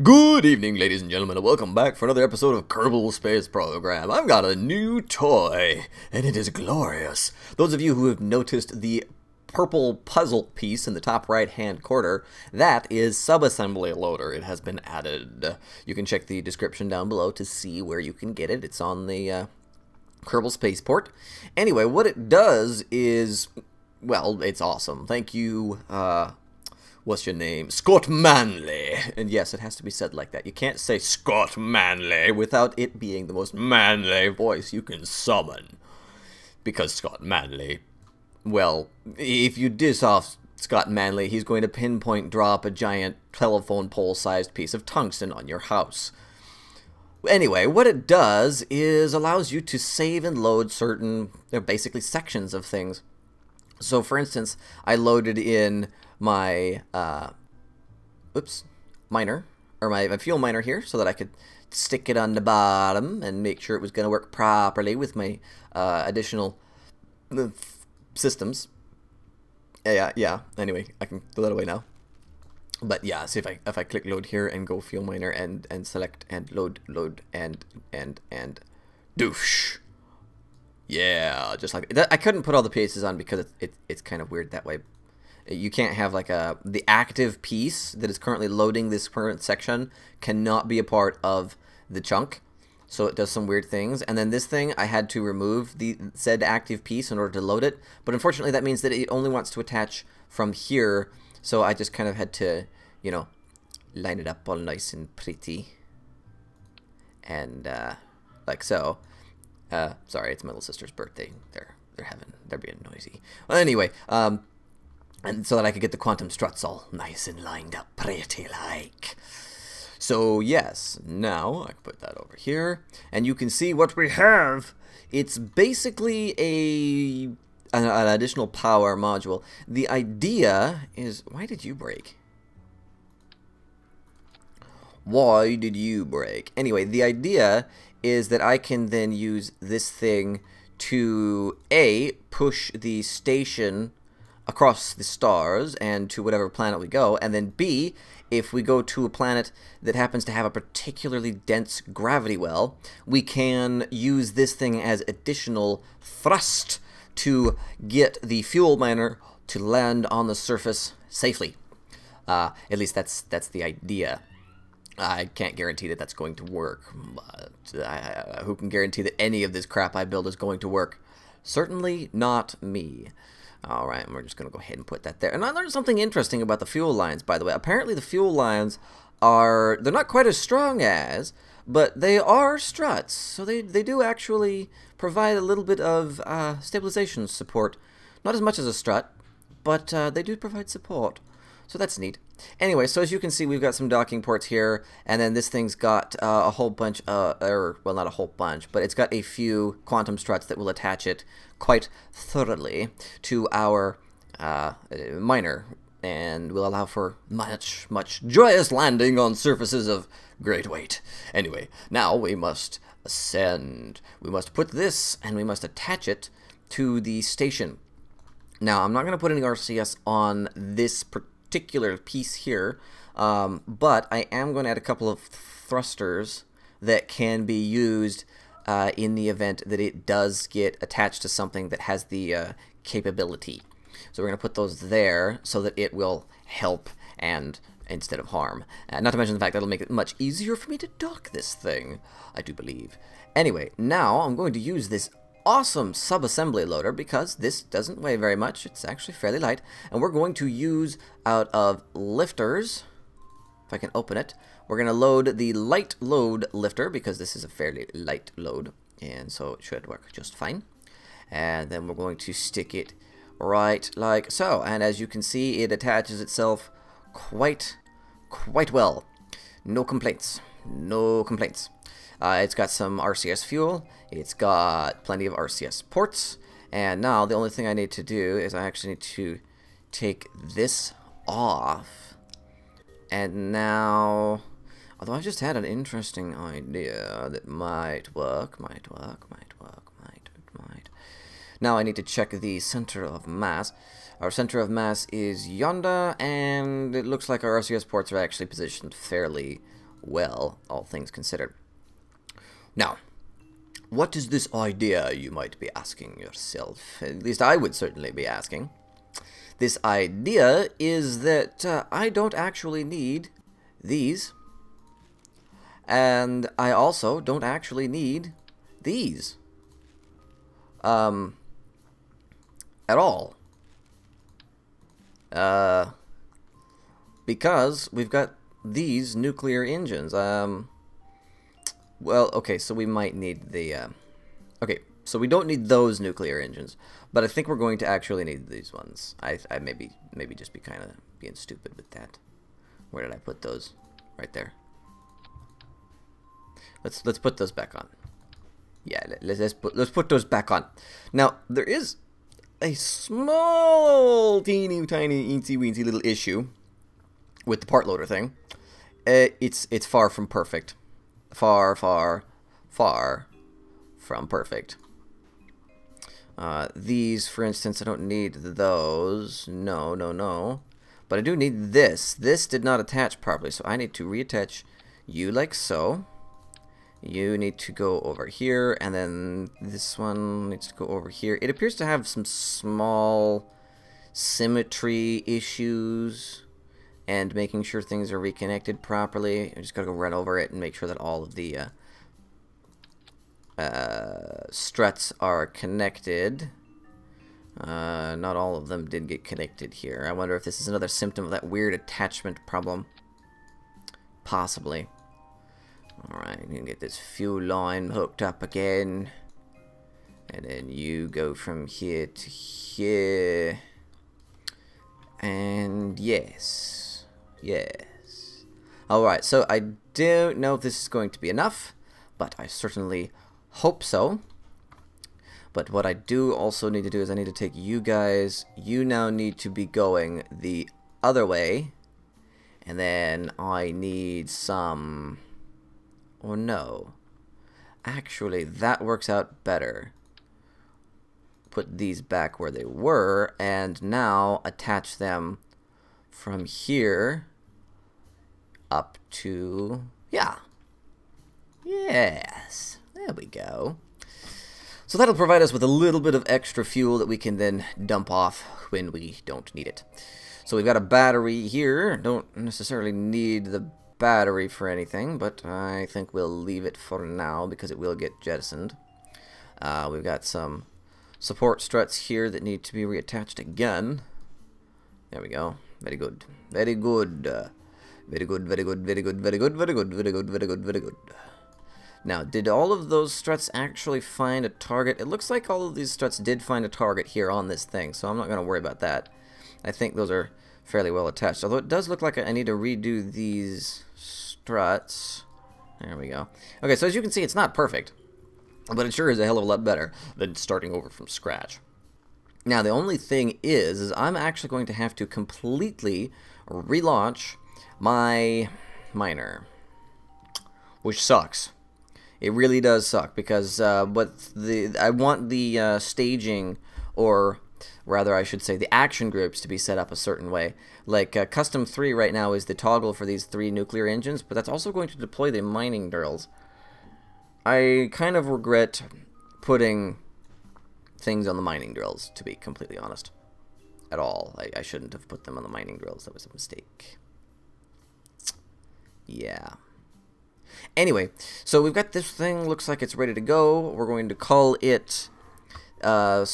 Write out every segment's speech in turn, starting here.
Good evening, ladies and gentlemen, and welcome back for another episode of Kerbal Space Program. I've got a new toy, and it is glorious. Those of you who have noticed the purple puzzle piece in the top right-hand corner, that is Subassembly Loader. It has been added. You can check the description down below to see where you can get it. It's on the Kerbal Spaceport. Anyway, what it does is, well, it's awesome. Thank you, what's your name? Scott Manley. And yes, it has to be said like that. You can't say Scott Manley without it being the most manly voice you can summon. Because Scott Manley, well, if you diss off Scott Manley, he's going to pinpoint drop a giant telephone pole-sized piece of tungsten on your house. Anyway, what it does is allows you to save and load certain, basically sections of things. So, for instance, I loaded in my miner, or my fuel miner here, so that I could stick it on the bottom and make sure it was going to work properly with my additional systems. Yeah. Anyway, I can throw that away now. But yeah, see if I click load here and go fuel miner and select and load and doosh. Yeah, just like that. I couldn't put all the pieces on because it's kind of weird that way. You can't have like the active piece that is currently loading this current section cannot be a part of the chunk, so it does some weird things. And then this thing, I had to remove the said active piece in order to load it, but unfortunately that means that it only wants to attach from here, so I just kind of had to, you know, line it up all nice and pretty, and like so. Sorry, it's my little sister's birthday. They're being noisy. Well, anyway, and so that I could get the quantum struts all nice and lined up pretty like. So yes, now I can put that over here, and you can see what we have. It's basically an additional power module. The idea is, why did you break? Why did you break? Anyway, the idea is that I can then use this thing to A, push the station across the stars and to whatever planet we go, and then B, if we go to a planet that happens to have a particularly dense gravity well, we can use this thing as additional thrust to get the fuel miner to land on the surface safely. At least that's the idea. I can't guarantee that that's going to work, but who can guarantee that any of this crap I build is going to work? Certainly not me. Alright, we're just going to go ahead and put that there. And I learned something interesting about the fuel lines, by the way. Apparently the fuel lines they're not quite as strong as, but they are struts. So they do actually provide a little bit of stabilization support. Not as much as a strut, but they do provide support. So that's neat. Anyway, so as you can see, we've got some docking ports here, and then this thing's got a whole bunch, well, not a whole bunch, but it's got a few quantum struts that will attach it quite thoroughly to our miner, and will allow for much joyous landing on surfaces of great weight. Anyway, now we must ascend. We must put this, and we must attach it to the station. Now, I'm not going to put any RCS on this particular piece here, but I am going to add a couple of thrusters that can be used in the event that it does get attached to something that has the capability. So we're going to put those there so that it will help and instead of harm. Not to mention the fact that it'll make it much easier for me to dock this thing, I do believe. Anyway, now I'm going to use this awesome subassembly loader because this doesn't weigh very much. It's actually fairly light, and we're going to use out of lifters. If I can open it, we're going to load the light load lifter because this is a fairly light load, and so it should work just fine. And then we're going to stick it right like so, and as you can see, it attaches itself quite well. No complaints. It's got some RCS fuel, it's got plenty of RCS ports, and now the only thing I need to do is I actually need to take this off. And now, although I just had an interesting idea that might work. Now I need to check the center of mass. Our center of mass is yonder, and it looks like our RCS ports are actually positioned fairly well, all things considered. Now, what is this idea, you might be asking yourself? At least I would certainly be asking. This idea is that I don't actually need these. And I also don't actually need these. At all. Because we've got these nuclear engines. Well, okay, so we might need the... okay, so we don't need those nuclear engines, but I think we're going to actually need these ones. I maybe just be kind of being stupid with that. Where did I put those? Right there. Let's put those back on. Yeah, let's put those back on. Now there is a small, teeny tiny, eensy weensy little issue with the part loader thing. It's far from perfect. Far from perfect. These, for instance, I don't need those. No. But I do need this. This did not attach properly, so I need to reattach you like so. You need to go over here, and then this one needs to go over here. It appears to have some small symmetry issues and making sure things are reconnected properly. I just gotta go run over it and make sure that all of the struts are connected. Not all of them did get connected here. I wonder if this is another symptom of that weird attachment problem. Possibly. Alright, you can get this fuel line hooked up again. And then you go from here to here. And yes. Yes. Alright, so I don't know if this is going to be enough, but I certainly hope so. But what I do also need to do is I need to take you guys. You now need to be going the other way. And then I need some... or no. Actually, that works out better. Put these back where they were, and now attach them from here up to... yeah. Yes. There we go. So that'll provide us with a little bit of extra fuel that we can then dump off when we don't need it. So we've got a battery here. Don't necessarily need the battery for anything, but I think we'll leave it for now because it will get jettisoned. We've got some support struts here that need to be reattached again. There we go. Very good. Very good. Very good, very good, very good, very good, very good, very good, very good, very good. Now, did all of those struts actually find a target? It looks like all of these struts did find a target here on this thing, so I'm not going to worry about that. I think those are fairly well attached. Although it does look like I need to redo these struts. There we go. Okay, so as you can see, it's not perfect, but it sure is a hell of a lot better than starting over from scratch. Now, the only thing is I'm actually going to have to completely relaunch my miner, which sucks. It really does suck because I want the staging, or rather I should say the action groups, to be set up a certain way. Like custom 3 right now is the toggle for these 3 nuclear engines, but that's also going to deploy the mining drills. I kind of regret putting things on the mining drills, to be completely honest. At all. I shouldn't have put them on the mining drills. That was a mistake. Yeah. Anyway, so we've got this thing. Looks like it's ready to go. We're going to call it... well,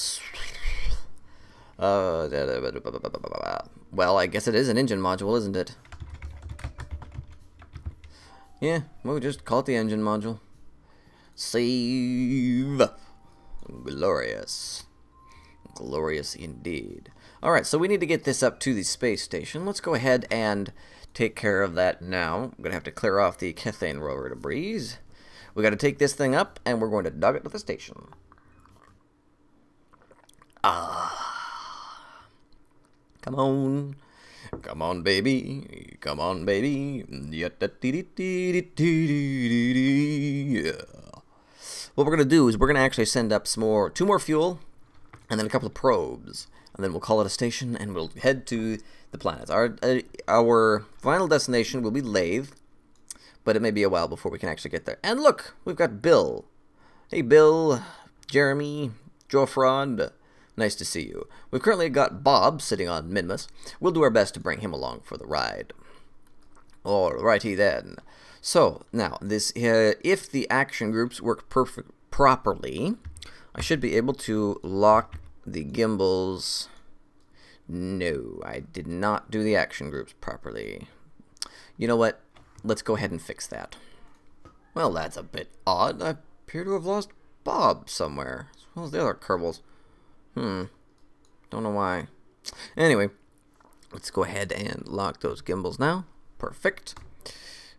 I guess it is an engine module, isn't it? Yeah, we'll just call it the engine module. Save. Glorious. Glorious indeed. Alright, so we need to get this up to the space station. Let's go ahead and take care of that now. I'm going to have to clear off the Kethane rover debris. We got to take this thing up, and we're going to dog it to the station. Ah. Come on. Come on, baby. Come on, baby. Yeah. What we're going to do is we're going to actually send up two more fuel, and then a couple of probes. And then we'll call it a station, and we'll head to the planets. Our final destination will be Lathe, but it may be a while before we can actually get there. And look, we've got Bill. Hey, Bill, Jeremy, Joffrod. Nice to see you. We've currently got Bob sitting on Minmus. We'll do our best to bring him along for the ride. Alrighty then. So, now, this if the action groups work properly, I should be able to lock the gimbals. No, I did not do the action groups properly. You know what? Let's go ahead and fix that. Well, that's a bit odd. I appear to have lost Bob somewhere, as well as the other Kerbals. Don't know why. Anyway, let's go ahead and lock those gimbals now. Perfect.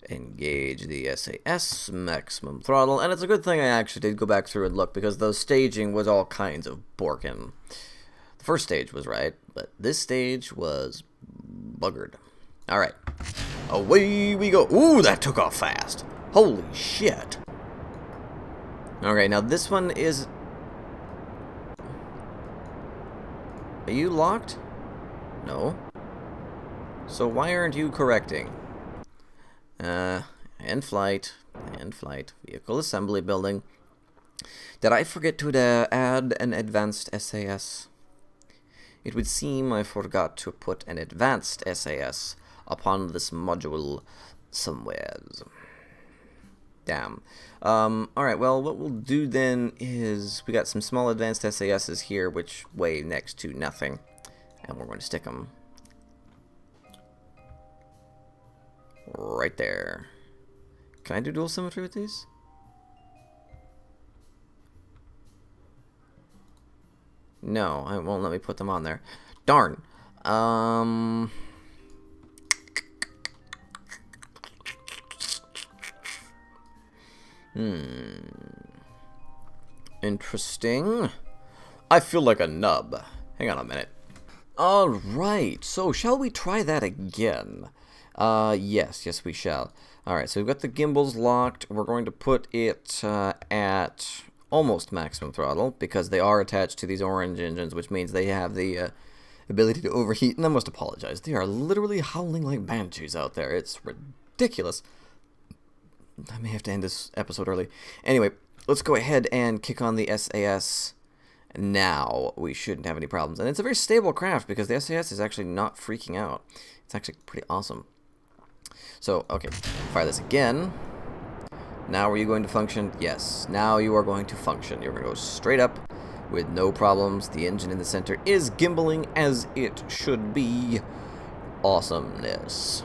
Engage the SAS, maximum throttle, and it's a good thing I actually did go back through and look, because the staging was all kinds of borkin. The first stage was right, but this stage was buggered. Alright, away we go. Ooh, that took off fast. Holy shit. Okay, now this one is... Are you locked? No. So why aren't you correcting? And flight. Vehicle assembly building. Did I forget to add an advanced SAS? It would seem I forgot to put an advanced SAS upon this module somewheres. Damn. Alright, well, what we'll do then is we got some small advanced SASs here, which weigh next to nothing. And we're going to stick them right there. Can I do dual symmetry with these? No, it won't let me put them on there. Darn. Interesting. I feel like a nub. Hang on a minute. Alright, so shall we try that again? Yes, we shall. Alright, so we've got the gimbals locked. We're going to put it at almost maximum throttle, because they are attached to these orange engines, which means they have the ability to overheat. And I must apologize. They are literally howling like banshees out there. It's ridiculous. I may have to end this episode early. Anyway, let's go ahead and kick on the SAS now. We shouldn't have any problems. And it's a very stable craft, because the SAS is actually not freaking out. It's actually pretty awesome. So, okay, fire this again. Now are you going to function? Yes, now you are going to function. You're going to go straight up with no problems. The engine in the center is gimbaling as it should be. Awesomeness.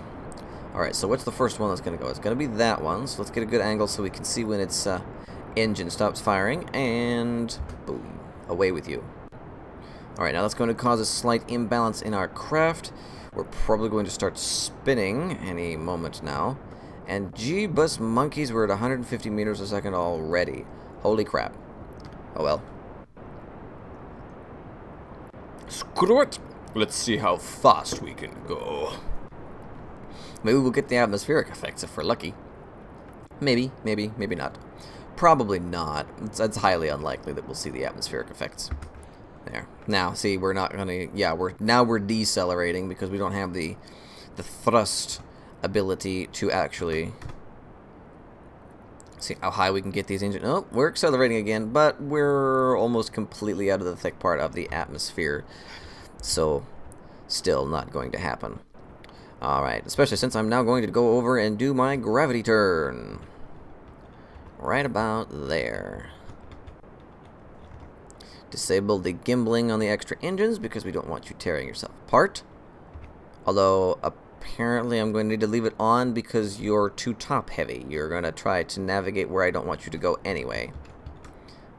Alright, so what's the first one that's going to go? It's going to be that one. So let's get a good angle so we can see when its engine stops firing. And boom, away with you. Alright, now that's going to cause a slight imbalance in our craft. We're probably going to start spinning any moment now. And gee-bus monkeys, we're at 150 meters a second already. Holy crap. Oh well. Screw it! Let's see how fast we can go. Maybe we'll get the atmospheric effects if we're lucky. Maybe not. Probably not. It's highly unlikely that we'll see the atmospheric effects. There. Now, see, we're not gonna... Yeah, we're decelerating because we don't have the thrust ability to actually see how high we can get these engines. Oh, we're accelerating again, but we're almost completely out of the thick part of the atmosphere. So, still not going to happen. Alright, especially since I'm now going to go over and do my gravity turn. Right about there. Disable the gimbling on the extra engines because we don't want you tearing yourself apart. Although, apparently I'm going to need to leave it on because you're too top heavy. You're going to try to navigate where I don't want you to go anyway.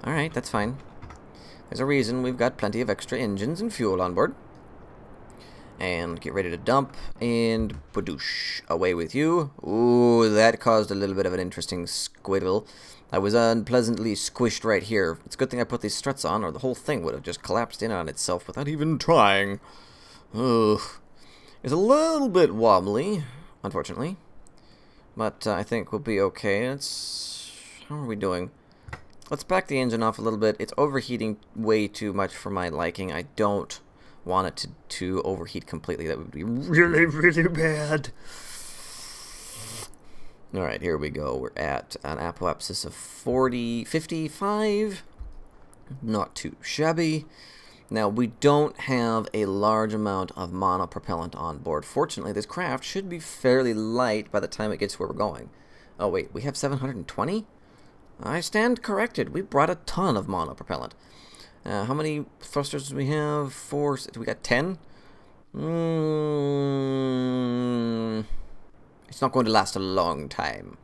Alright, that's fine. There's a reason we've got plenty of extra engines and fuel on board. And get ready to dump, and badoosh, away with you. Ooh, that caused a little bit of an interesting squiddle. I was unpleasantly squished right here. It's a good thing I put these struts on, or the whole thing would have just collapsed in on itself without even trying. Ugh. It's a little bit wobbly, unfortunately. But I think we'll be okay. How are we doing? Let's back the engine off a little bit. It's overheating way too much for my liking. I don't want it to overheat completely. That would be really, really bad. Alright, here we go. We're at an apoapsis of 55. Not too shabby. Now, we don't have a large amount of monopropellant on board. Fortunately, this craft should be fairly light by the time it gets to where we're going. Oh, wait, we have 720? I stand corrected. We brought a ton of monopropellant. How many thrusters do we have? 4. Do we got 10? It's not going to last a long time.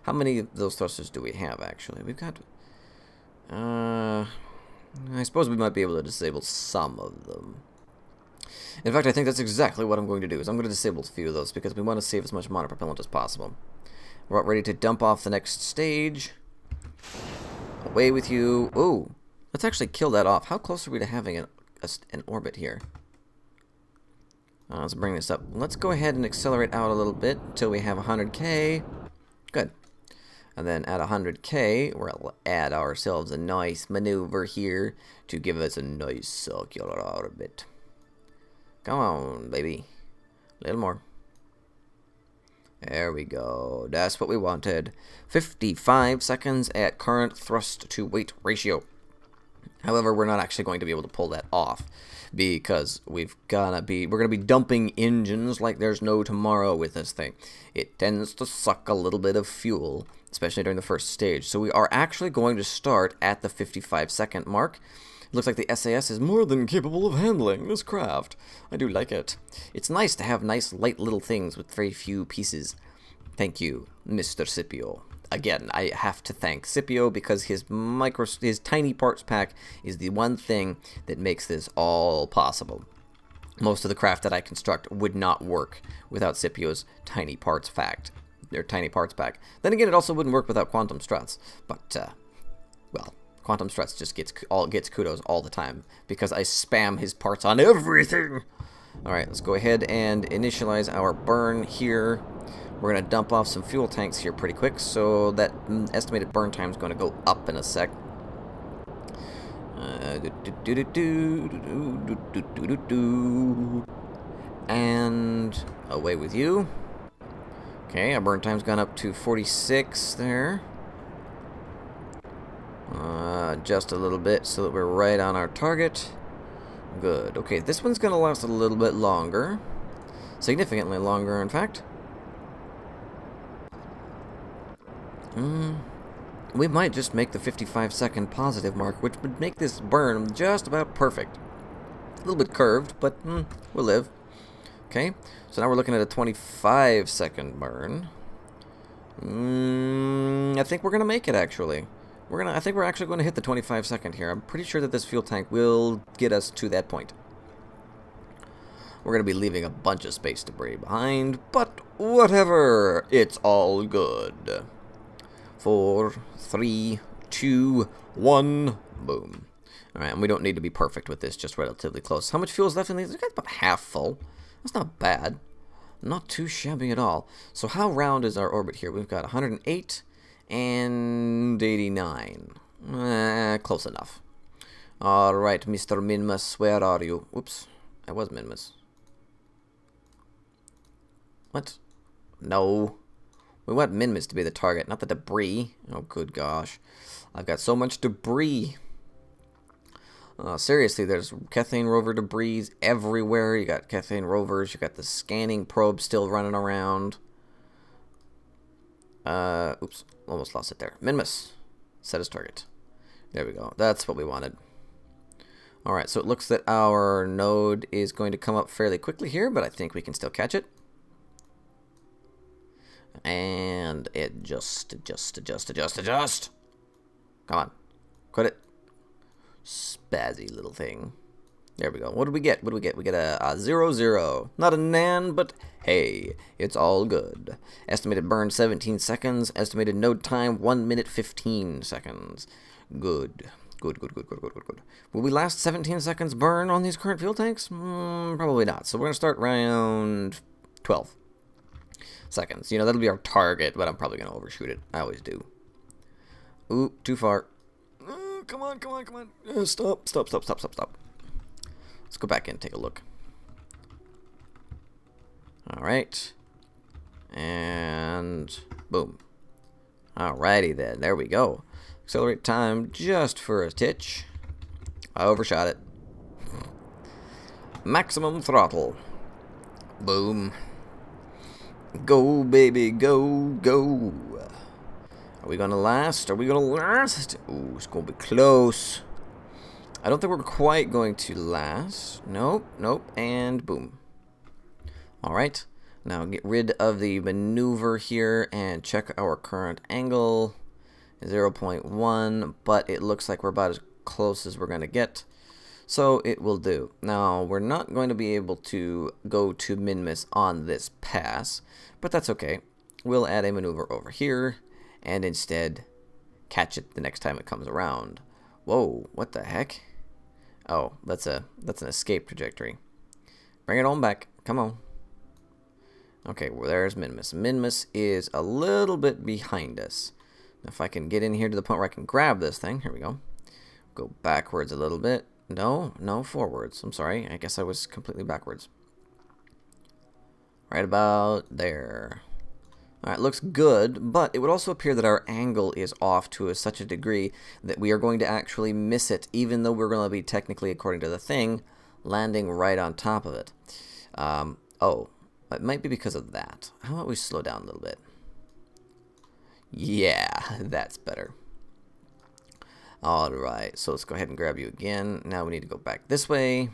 How many of those thrusters do we have, actually? We've got... I suppose we might be able to disable some of them. In fact, I think that's exactly what I'm going to do, is I'm going to disable a few of those, because we want to save as much monopropellant as possible. We're about ready to dump off the next stage. Away with you. Ooh, let's actually kill that off. How close are we to having an orbit here? Let's bring this up. Let's go ahead and accelerate out a little bit until we have 100k. Good. And then at 100k, we'll add ourselves a nice maneuver here to give us a nice circular orbit. Come on, baby. A little more. There we go. That's what we wanted. 55 seconds at current thrust to weight ratio. However, we're not actually going to be able to pull that off because we're gonna be dumping engines like there's no tomorrow with this thing. It tends to suck a little bit of fuel, especially during the first stage. So we are actually going to start at the 55-second mark. It looks like the SAS is more than capable of handling this craft. I do like it. It's nice to have nice, light little things with very few pieces. Thank you, Mr. Scipio. Again, I have to thank Scipio because his tiny parts pack is the one thing that makes this all possible. Most of the craft that I construct would not work without Scipio's tiny parts pack. Then again, it also wouldn't work without Quantum Struts. But, well, Quantum Struts just gets kudos all the time because I spam his parts on everything. Alright, let's go ahead and initialize our burn here. We're going to dump off some fuel tanks here pretty quick, so that estimated burn time is going to go up in a sec. And away with you. Okay, our burn time's gone up to 46 there. Just a little bit so that we're right on our target. Good. Okay, this one's going to last a little bit longer. Significantly longer, in fact. We might just make the 55-second positive mark, which would make this burn just about perfect. A little bit curved, but we'll live. Okay, so now we're looking at a 25-second burn. I think we're gonna make it, actually. I think we're actually going to hit the 25-second here. I'm pretty sure that this fuel tank will get us to that point. We're going to be leaving a bunch of space debris behind, but whatever. It's all good. 4, 3, 2, 1, boom. Alright, and we don't need to be perfect with this, just relatively close. How much fuel is left in these? It's got about half full. That's not bad. Not too shabby at all. So how round is our orbit here? We've got 108 and 89. Close enough. Alright, Mr. Minmus, where are you? Oops, I was Minmus. What? No. We want Minmus to be the target, not the debris. Oh, good gosh. I've got so much debris. Seriously, there's Kethane rover debris everywhere. You got Kethane rovers. You got the scanning probe still running around. Oops, almost lost it there. Minmus, set as target. There we go. That's what we wanted. Alright, so it looks that our node is going to come up fairly quickly here, but I think we can still catch it. And adjust. Come on. Quit it. Spazzy little thing. There we go. What did we get? We get a 0, 0. Not a nan, but hey, it's all good. Estimated burn 17 seconds. Estimated node time 1 minute 15 seconds. Good. Good. Will we last 17 seconds burn on these current fuel tanks? Probably not. So we're going to start around 12 seconds. You know, that'll be our target, but I'm probably going to overshoot it. I always do. Ooh, too far. Come on. Stop. Let's go back in and take a look. Alright. And boom. Alrighty then, there we go. Accelerate time just for a titch. I overshot it. Maximum throttle. Boom. Go, baby, go, go. Are we gonna last? Are we gonna last? Ooh, it's gonna be close. I don't think we're quite going to last. Nope, nope, and boom. Alright, now get rid of the maneuver here and check our current angle. 0.1, but it looks like we're about as close as we're gonna get. So it will do. Now, we're not going to be able to go to Minmus on this pass, but that's okay. We'll add a maneuver over here and instead catch it the next time it comes around. Whoa, what the heck? Oh, that's an escape trajectory. Bring it on back. Come on. Okay, well, there's Minmus. Minmus is a little bit behind us. Now, if I can get in here to the point where I can grab this thing. Here we go. Go backwards a little bit. No, forwards. I'm sorry. I guess I was completely backwards. Right about there. Alright, looks good, but it would also appear that our angle is off to such a degree that we are going to actually miss it, even though we're going to be technically, according to the thing, landing right on top of it. Oh, it might be because of that. How about we slow down a little bit? Yeah, that's better. Alright, so let's go ahead and grab you again. Now we need to go back this way.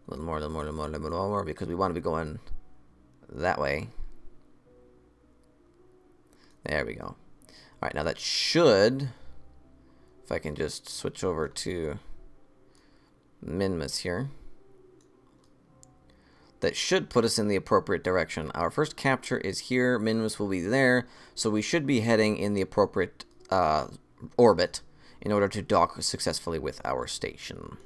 A little more, because we want to be going that way. There we go. Alright, now that should, if I can just switch over to Minmus here, that should put us in the appropriate direction. Our first capture is here, Minmus will be there, so we should be heading in the appropriate orbit in order to dock successfully with our station.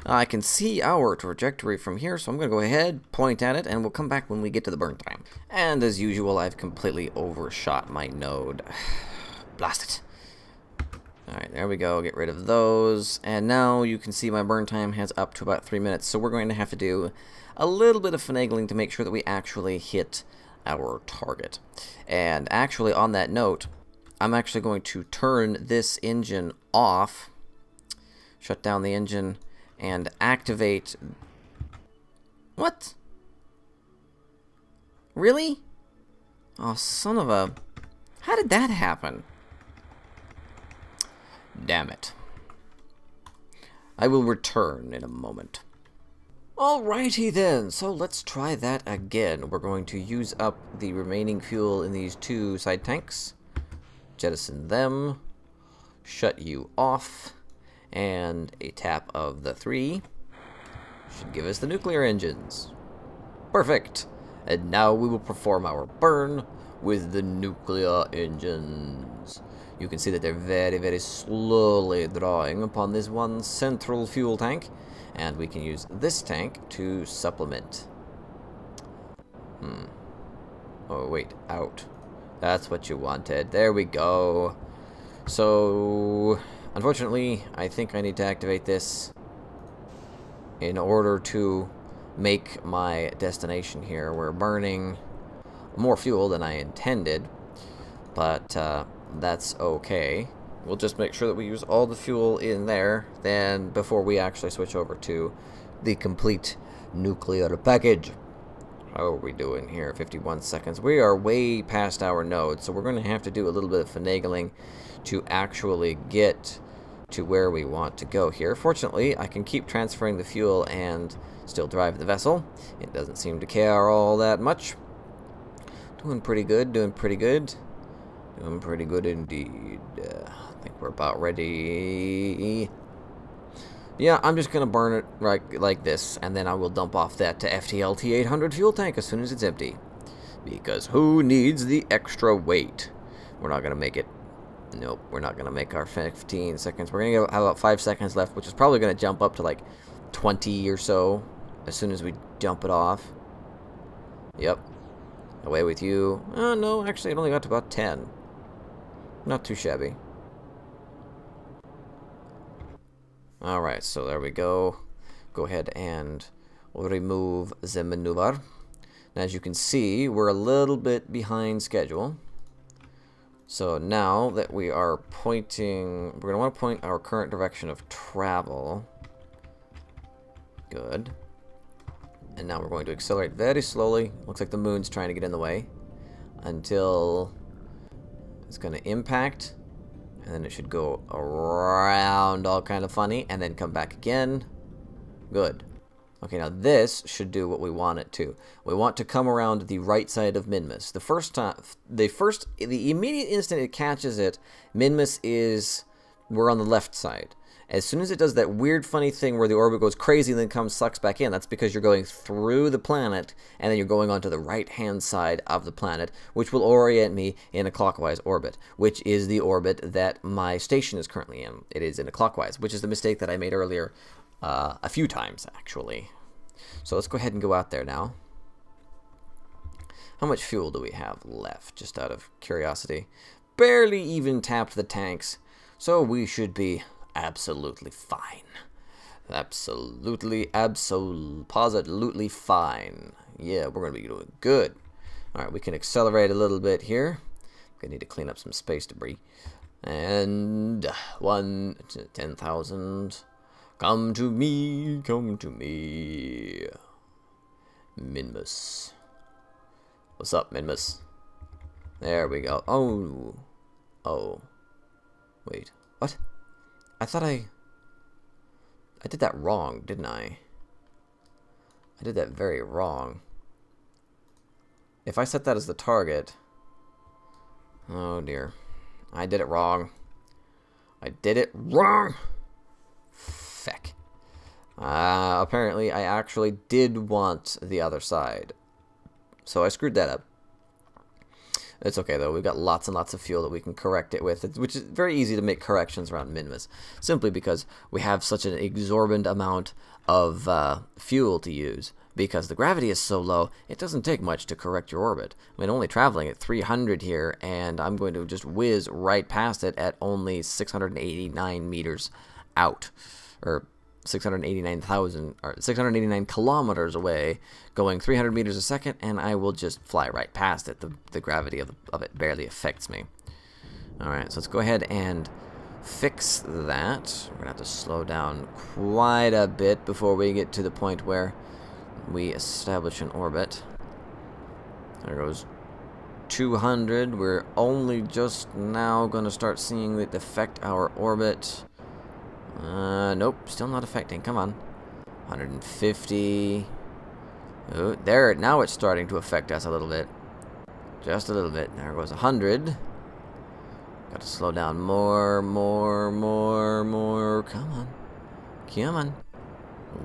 I can see our trajectory from here, so I'm going to go ahead, point at it, and we'll come back when we get to the burn time. And as usual, I've completely overshot my node. Blast it. Alright, there we go. Get rid of those. And now you can see my burn time has up to about 3 minutes, so we're going to have to do a little bit of finagling to make sure that we actually hit our target. And actually, on that note, I'm actually going to turn this engine off, shut down the engine, and activate... What? Really? Oh, son of a... How did that happen? Damn it. I will return in a moment. Alrighty then, so let's try that again. We're going to use up the remaining fuel in these two side tanks. Jettison them. Shut you off. And a tap of the 3 should give us the nuclear engines. Perfect. And now we will perform our burn with the nuclear engines. You can see that they're very, very slowly drawing upon this one central fuel tank. And we can use this tank to supplement. Oh, wait. Out. That's what you wanted. There we go. So... unfortunately, I think I need to activate this in order to make my destination here. We're burning more fuel than I intended, but that's okay. We'll just make sure that we use all the fuel in there then before we actually switch over to the complete nuclear package. How are we doing here? 51 seconds. We are way past our node, so we're going to have to do a little bit of finagling to actually get to where we want to go here. Fortunately, I can keep transferring the fuel and still drive the vessel. It doesn't seem to care all that much. Doing pretty good, doing pretty good. Doing pretty good indeed. I think we're about ready. Yeah, I'm just going to burn it right like this, and then I will dump off that to FTLT 800 fuel tank as soon as it's empty. Because who needs the extra weight? We're not going to make it. Nope, we're not going to make our 15 seconds. We're going to have about 5 seconds left, which is probably going to jump up to like 20 or so as soon as we dump it off. Yep. Away with you. Oh, no, actually, it only got to about 10. Not too shabby. Alright, so there we go. Go ahead and remove the maneuver. And as you can see, we're a little bit behind schedule. So now that we are pointing, we're going to want to point our current direction of travel. Good. And now we're going to accelerate very slowly. Looks like the moon's trying to get in the way. Until it's going to impact. And then it should go around all kind of funny. And then come back again. Good. Okay, now this should do what we want it to. We want to come around the right side of Minmus. The immediate instant it catches it, Minmus we're on the left side. As soon as it does that weird funny thing where the orbit goes crazy and then sucks back in, that's because you're going through the planet and then you're going onto the right hand side of the planet, which will orient me in a clockwise orbit, which is the orbit that my station is currently in. It is in a clockwise, which is the mistake that I made earlier a few times actually. So let's go ahead and go out there now. How much fuel do we have left, just out of curiosity? Barely even tapped the tanks, so we should be absolutely fine. Absolutely fine. Yeah, we're going to be doing good. Alright, we can accelerate a little bit here. Gonna need to clean up some space debris. And 10,000. Come to me, come to me. Minmus. What's up, Minmus? There we go. Oh. Wait. What? I thought I did that wrong, didn't I? I did that very wrong. If I set that as the target... Oh, dear. I did it wrong. I did it wrong! Feck. Apparently, I actually did want the other side. So I screwed that up. It's okay, though. We've got lots and lots of fuel that we can correct it with, which is very easy to make corrections around Minmus, simply because we have such an exorbitant amount of fuel to use. Because the gravity is so low, it doesn't take much to correct your orbit. I mean, only traveling at 300 here, and I'm going to just whiz right past it at only 689 meters out. Or 689,000, or 689 kilometers away, going 300 meters a second, and I will just fly right past it. The gravity of it barely affects me. Alright, so let's go ahead and fix that. We're going to have to slow down quite a bit before we get to the point where we establish an orbit. There goes 200. We're only just now going to start seeing it affect our orbit. Nope, still not affecting. Come on. 150. Oh, there, now it's starting to affect us a little bit. Just a little bit. There goes 100. Got to slow down more. Come on. Come on.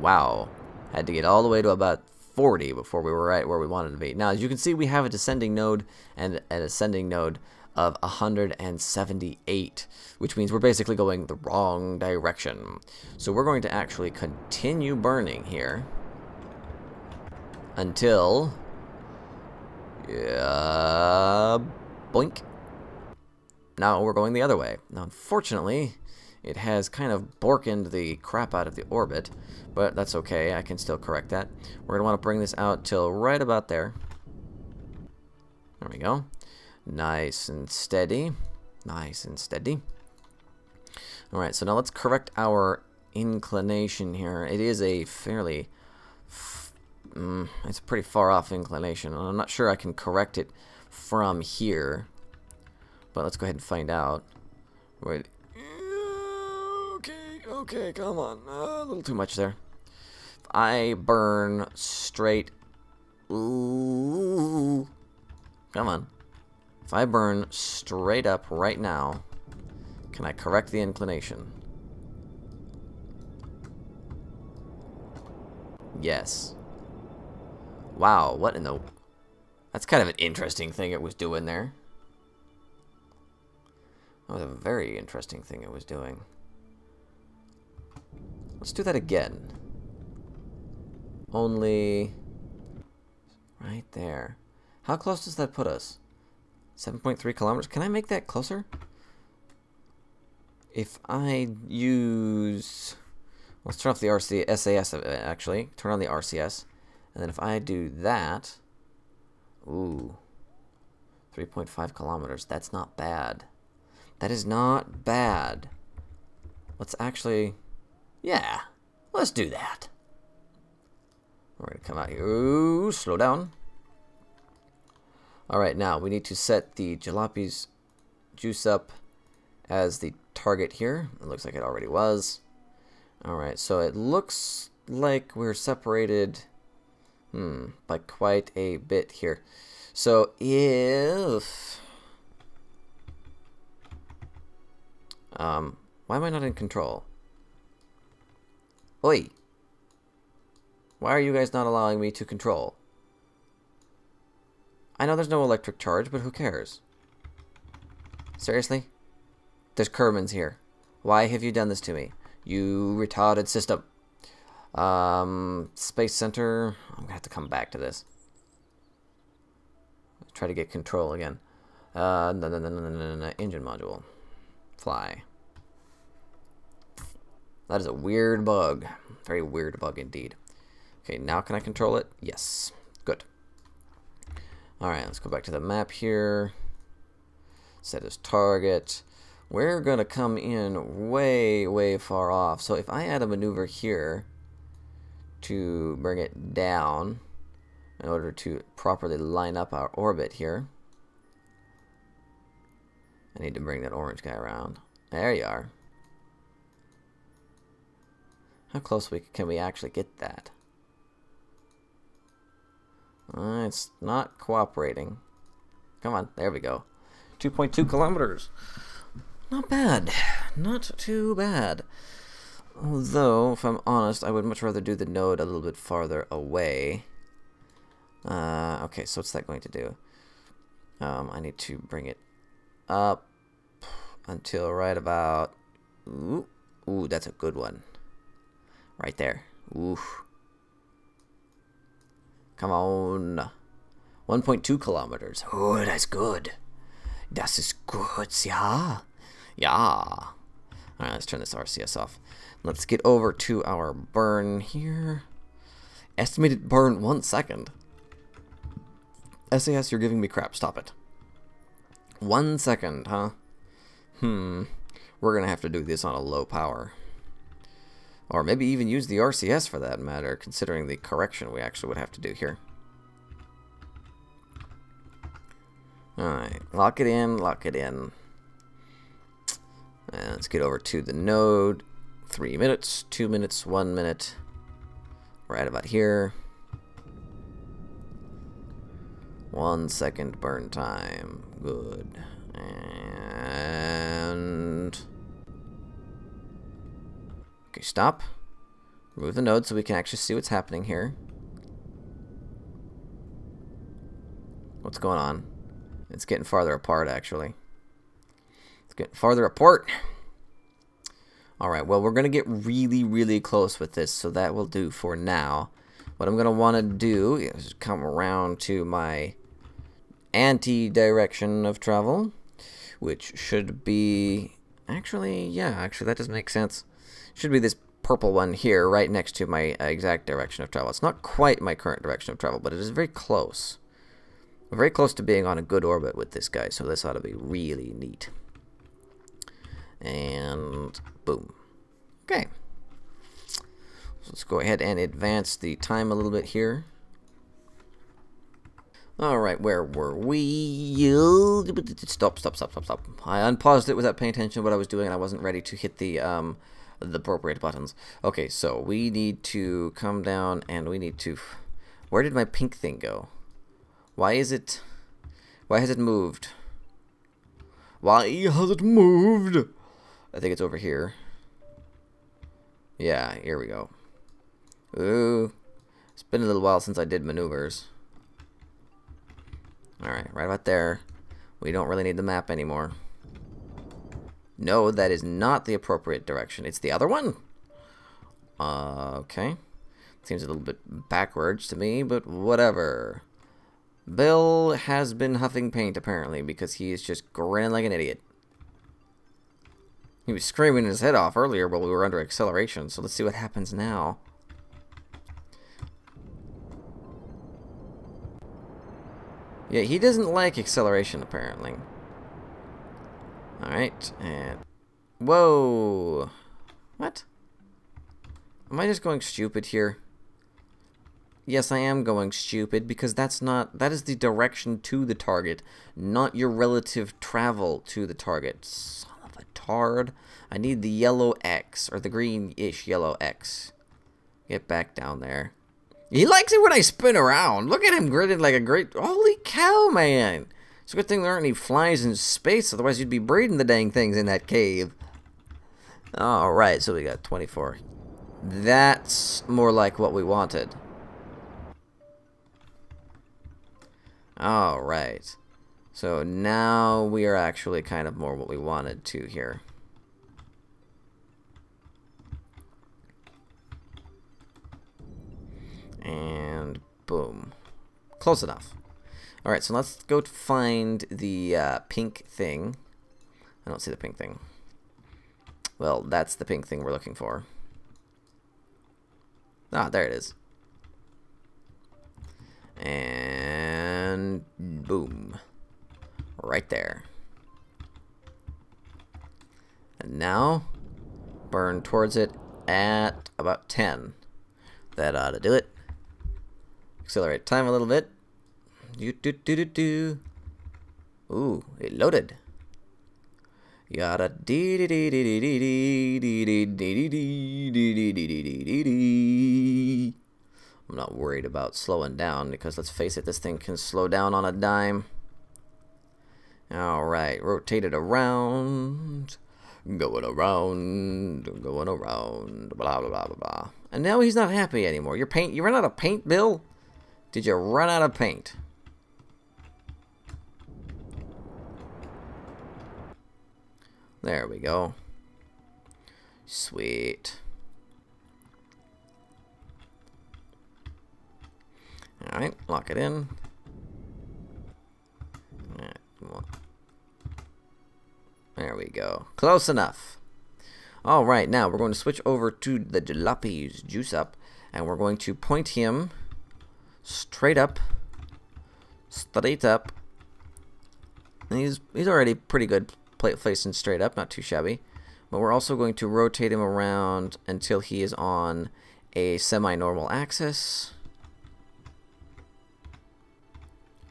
Wow. Had to get all the way to about 40 before we were right where we wanted to be. Now, as you can see, we have a descending node and an ascending node of 178, which means we're basically going the wrong direction. So we're going to actually continue burning here until boink. Now we're going the other way. Now, unfortunately, it has kind of borkened the crap out of the orbit, but that's okay. I can still correct that. We're going to want to bring this out till right about there. There we go. Nice and steady. Nice and steady. Alright, so now let's correct our inclination here. It is a fairly... it's a pretty far off inclination. I'm not sure I can correct it from here. But let's go ahead and find out. Wait. Okay, come on. A little too much there. If I burn straight... Ooh. Come on. If I burn straight up right now, can I correct the inclination? Yes. Wow, what in the... That's kind of an interesting thing it was doing there. That was a very interesting thing it was doing. Let's do that again. Only... right there. How close does that put us? 7.3 kilometers? Can I make that closer? If I use... Let's turn off the SAS actually. Turn on the RCS. And then if I do that... Ooh. 3.5 kilometers. That's not bad. That is not bad. Let's actually... Yeah. Let's do that. We're going to come out here. Ooh, slow down. Alright, now we need to set the jalape's juice up as the target here. It looks like it already was. Alright, so it looks like we're separated by quite a bit here. So if... why am I not in control? Oi! Why are you guys not allowing me to control? I know there's no electric charge, but who cares? Seriously? There's Kermans here. Why have you done this to me? You retarded system. Space Center. I'm gonna have to come back to this. Try to get control again. No. Engine module. Fly. That is a weird bug. Very weird bug indeed. Okay, now can I control it? Yes. Good. Alright, let's go back to the map here. Set as target. We're going to come in way, way far off. So if I add a maneuver here to bring it down in order to properly line up our orbit here. I need to bring that orange guy around. There you are. How close can we actually get that? It's not cooperating. Come on, there we go. 2.2 kilometers. Not bad. Not too bad. Although, if I'm honest, I would much rather do the node a little bit farther away. Okay, so what's that going to do? I need to bring it up until right about... Ooh, that's a good one. Right there. Ooh. Come on. 1.2 kilometers. Oh, that's good. Das ist gut, yeah. Yeah. Alright, let's turn this RCS off. Let's get over to our burn here. Estimated burn 1 second. SAS, you're giving me crap. Stop it. 1 second, huh? We're going to have to do this on a low power. Or maybe even use the RCS for that matter, considering the correction we actually would have to do here. Alright, lock it in, lock it in. And let's get over to the node. 3 minutes, 2 minutes, 1 minute. Right about here. 1 second burn time. Good. And... okay, stop. Remove the node so we can actually see what's happening here. What's going on? It's getting farther apart, actually. It's getting farther apart. Alright, well, we're going to get really, really close with this, so that will do for now. What I'm going to want to do is come around to my anti-direction of travel, which should be... actually, yeah, actually, that does make sense. Should be this purple one here, right next to my exact direction of travel. It's not quite my current direction of travel, but it is very close. We're very close to being on a good orbit with this guy, so this ought to be really neat. And boom. Okay. So let's go ahead and advance the time a little bit here. Alright, where were we? Stop. I unpaused it without paying attention to what I was doing, and I wasn't ready to hit the appropriate buttons. Okay, so we need to come down, and we need to... where did my pink thing go? Why has it moved? Why has it moved? I think it's over here. Yeah, here we go. Ooh. It's been a little while since I did maneuvers. Alright, right about there. We don't really need the map anymore. No, that is not the appropriate direction. It's the other one? Okay. Seems a little bit backwards to me, but whatever. Bill has been huffing paint, apparently, because he is just grinning like an idiot. He was screaming his head off earlier while we were under acceleration, so let's see what happens now. Yeah, he doesn't like acceleration, apparently. Alright, and... Whoa! What? Am I just going stupid here? Yes, I am going stupid, because that is the direction to the target, not your relative travel to the target. Son of a tard. I need the yellow X, or the green-ish yellow X. Get back down there. He likes it when I spin around. Look at him grinning like a great... Holy cow, man. It's a good thing there aren't any flies in space, otherwise you'd be breeding the dang things in that cave. Alright, so we got 24. That's more like what we wanted. Alright. So now we are actually kind of more what we wanted to here. And boom. Close enough. Alright, so let's go find the pink thing. I don't see the pink thing. Well, that's the pink thing we're looking for. Ah, there it is. And boom. Right there. And now, burn towards it at about 10. That ought to do it. Accelerate time a little bit. Ooh, it loaded. Yada dee dee dee dee dee dee dee dee dee dee dee. I'm not worried about slowing down because let's face it, this thing can slow down on a dime. Alright, rotate it around. Going around, blah blah blah blah blah. And now he's not happy anymore. You ran out of paint, Bill? Did you run out of paint? There we go. Sweet. Alright, lock it in. Alright, come on. There we go. Close enough. Alright, now we're going to switch over to the Jalopy's juice up, and we're going to point him straight up. Straight up. And he's already pretty good facing straight up, not too shabby. But we're also going to rotate him around until he is on a semi-normal axis.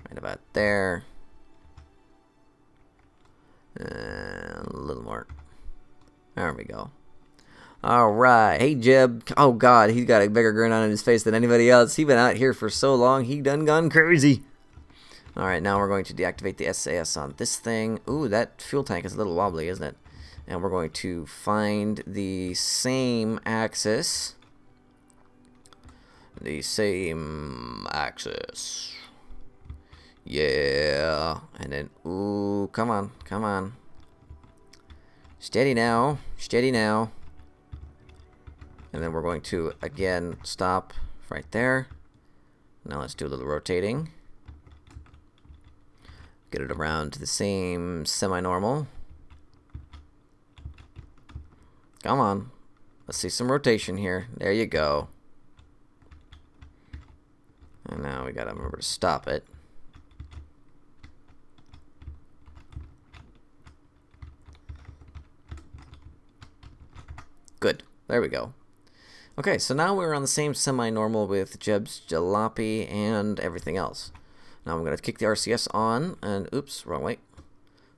Right about there. And a little more. There we go. Alright. Hey, Jeb. Oh, God. He's got a bigger grin on his face than anybody else. He's been out here for so long. He done gone crazy. Alright, now we're going to deactivate the SAS on this thing. Ooh, that fuel tank is a little wobbly, isn't it? And we're going to find the same axis. The same axis. Yeah. And then, ooh, come on, come on. Steady now, steady now. And then we're going to, again, stop right there. Now let's do a little rotating. Get it around to the same semi-normal. Come on. Let's see some rotation here. There you go. And now we gotta remember to stop it. Good. There we go. Okay, so now we're on the same semi-normal with Jeb's Jalopy and everything else. Now I'm going to kick the RCS on, and oops, wrong way.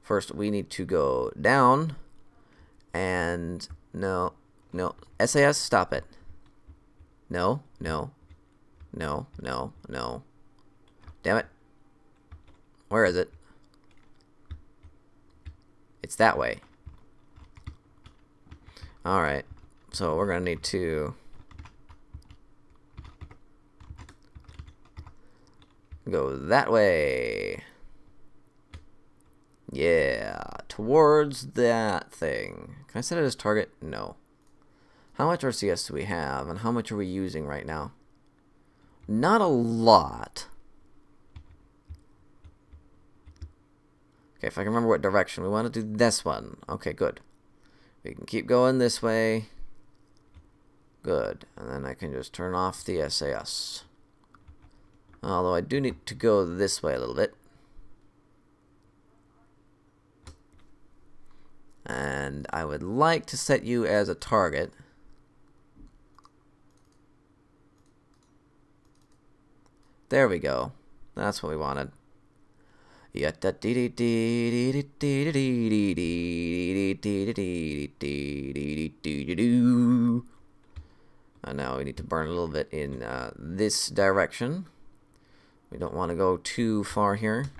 First, we need to go down, and no, SAS, stop it. No. Damn it. Where is it? It's that way. Alright, so we're going to need to go that way. Yeah, towards that thing. Can I set it as target? No. How much RCS do we have, and how much are we using right now? Not a lot. Okay, if I can remember what direction, we want to do this one. Okay, good. We can keep going this way. Good. And then I can just turn off the SAS. Although I do need to go this way a little bit. And I would like to set you as a target. There we go. That's what we wanted. And now we need to burn a little bit in this direction. We don't want to go too far here.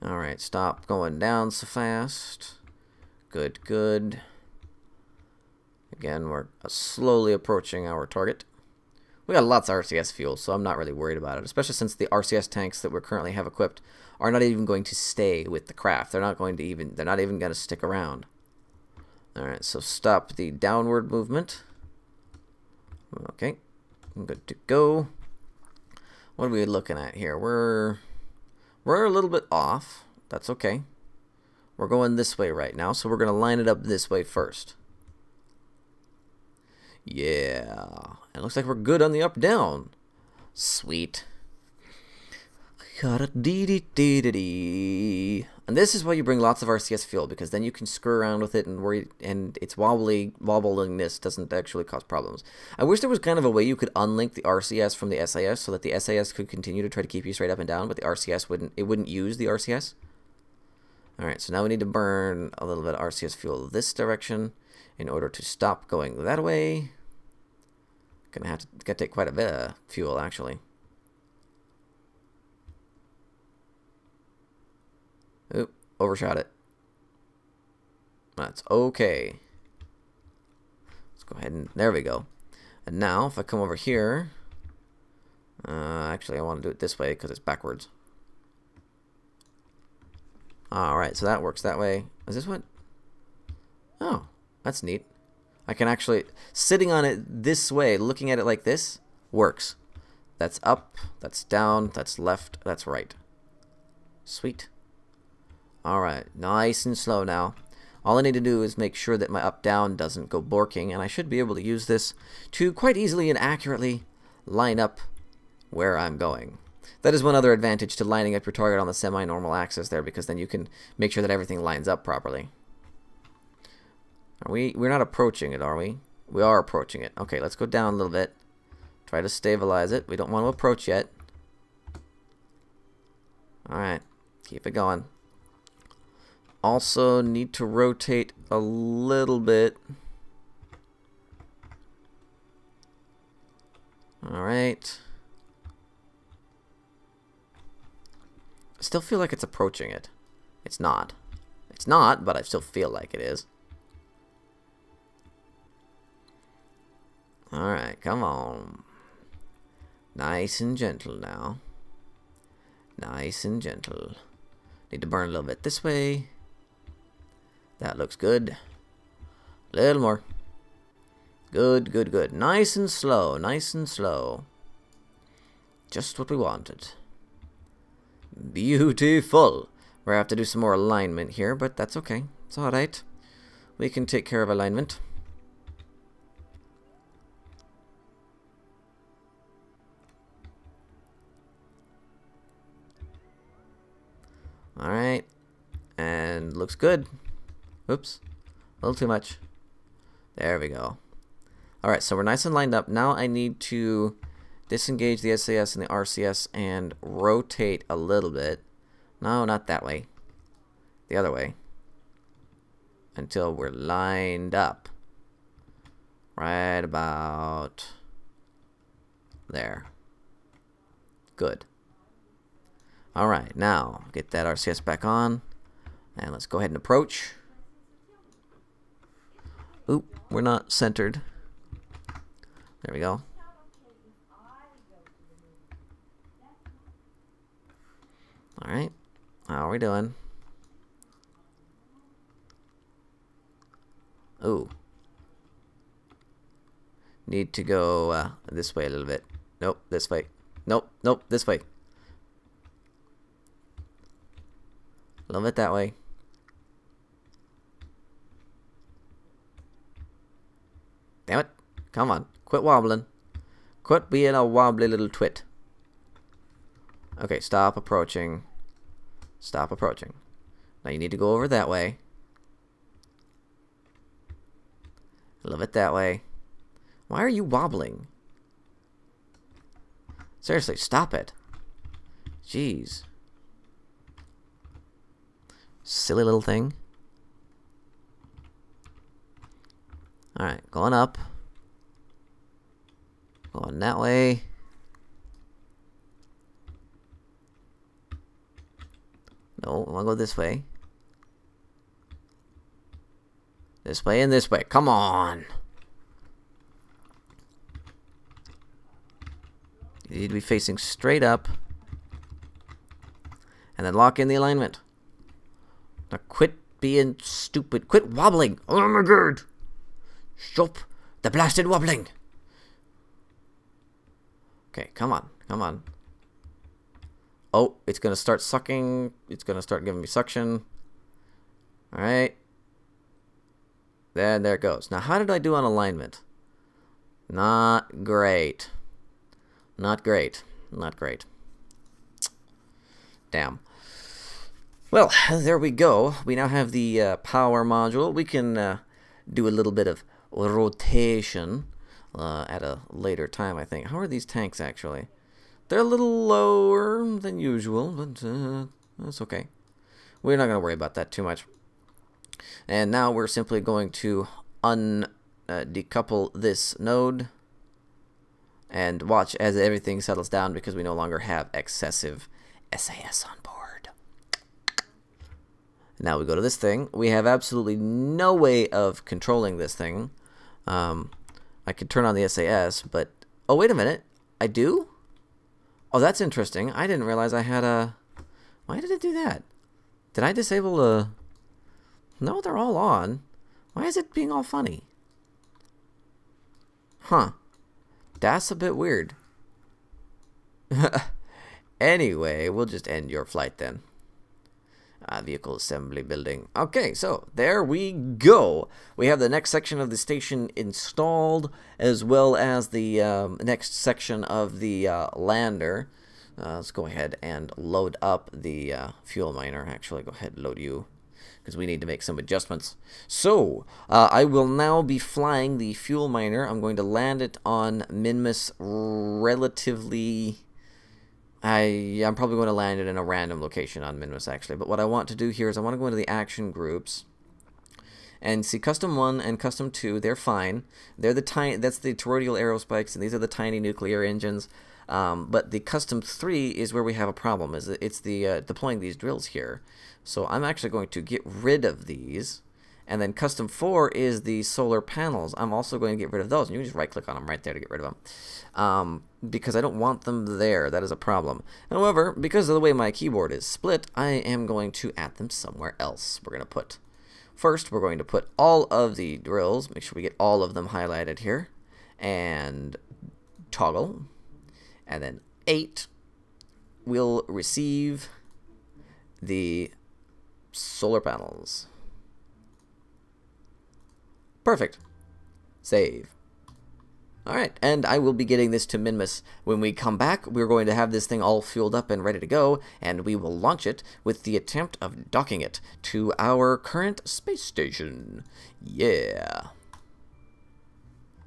Alright, stop going down so fast. Good, good. Again, we're slowly approaching our target. We got lots of RCS fuel, so I'm not really worried about it, especially since the RCS tanks that we currently have equipped are not even going to stay with the craft. They're not going to even going to stick around. Alright, so stop the downward movement. Okay, I'm good to go. What are we looking at here? We're a little bit off. That's okay. We're going this way right now, so we're going to line it up this way first. Yeah. It looks like we're good on the up-down. Sweet. And this is why you bring lots of RCS fuel, because then you can screw around with it and worry, and its wobblingness doesn't actually cause problems. I wish there was kind of a way you could unlink the RCS from the SAS so that the SAS could continue to try to keep you straight up and down, but the RCS wouldn't use the RCS. Alright, so now we need to burn a little bit of RCS fuel this direction in order to stop going that way. Gonna take quite a bit of fuel, actually. Oop, overshot it. That's okay. Let's go ahead and there we go. And now if I come over here, actually I want to do it this way because it's backwards. Alright, so that works that way. Is this what? Oh, that's neat. I can actually, sitting on it this way, looking at it like this, works. That's up, that's down, that's left, that's right. Sweet. Alright, nice and slow now. All I need to do is make sure that my up-down doesn't go borking, and I should be able to use this to quite easily and accurately line up where I'm going. That is one other advantage to lining up your target on the semi-normal axis there, because then you can make sure that everything lines up properly. We're not approaching it, are we? We are approaching it. Okay, let's go down a little bit. Try to stabilize it. We don't want to approach yet. Alright, keep it going. Also need to rotate a little bit. Alright. I still feel like it's approaching it. It's not. It's not, but I still feel like it is. Alright, come on. Nice and gentle now. Nice and gentle. Need to burn a little bit this way. That looks good. A little more. Good, good, good. Nice and slow, nice and slow. Just what we wanted. Beautiful. We're going to have to do some more alignment here, but that's okay. It's alright. We can take care of alignment. Alright, and looks good. Oops, a little too much. There we go. Alright, so we're nice and lined up. Now I need to disengage the SAS and the RCS and rotate a little bit. No, not that way. The other way. Until we're lined up. Right about there. Good. Alright, now get that RCS back on. And let's go ahead and approach. Oop, we're not centered. There we go. Alright, how are we doing? Ooh. Need to go this way a little bit. Nope, this way. Nope, nope, this way. A little bit that way. Damn it. Come on. Quit wobbling. Quit being a wobbly little twit. Okay, stop approaching. Stop approaching. Now you need to go over that way. Love it that way. Why are you wobbling? Seriously, stop it. Jeez. Silly little thing. Alright, going up. Going that way. No, I want to go this way. This way and this way. Come on. You need to be facing straight up. And then lock in the alignment. Now quit being stupid. Quit wobbling. Oh my god. Stop the blasted wobbling. Okay, come on. Come on. Oh, it's going to start sucking. It's going to start giving me suction. Alright. Then there it goes. Now, how did I do on alignment? Not great. Not great. Not great. Damn. Well, there we go. We now have the power module. We can do a little bit of rotation at a later time, I think. How are these tanks, actually? They're a little lower than usual, but that's okay. We're not going to worry about that too much. And now we're simply going to decouple this node and watch as everything settles down because we no longer have excessive SAS on board. Now we go to this thing. We have absolutely no way of controlling this thing. I could turn on the SAS, but... Oh, wait a minute. I do? Oh, that's interesting. I didn't realize I had a... Why did it do that? Did I disable the... No, they're all on. Why is it being all funny? Huh. That's a bit weird. Anyway, we'll just end your flight then. Vehicle assembly building. Okay, so there we go. We have the next section of the station installed, as well as the next section of the lander. Let's go ahead and load up the fuel miner. Actually, go ahead and load you, because we need to make some adjustments. So, I will now be flying the fuel miner. I'm going to land it on Minmus relatively... I'm probably going to land it in a random location on Minmus, actually. But what I want to do here is I want to go into the action groups and see Custom 1 and Custom 2. They're fine. They're the tiny. That's the toroidal aerospikes, and these are the tiny nuclear engines. But the Custom 3 is where we have a problem. It's the deploying these drills here. So I'm actually going to get rid of these. And then Custom 4 is the solar panels. I'm also going to get rid of those. And you can just right-click on them right there to get rid of them. Because I don't want them there. That is a problem. However, because of the way my keyboard is split, I am going to add them somewhere else. We're going to put... First, we're going to put all of the drills. Make sure we get all of them highlighted here. And toggle. And then 8 will receive the solar panels. Perfect. Save. Alright, and I will be getting this to Minmus. When we come back, we're going to have this thing all fueled up and ready to go, and we will launch it with the attempt of docking it to our current space station. Yeah.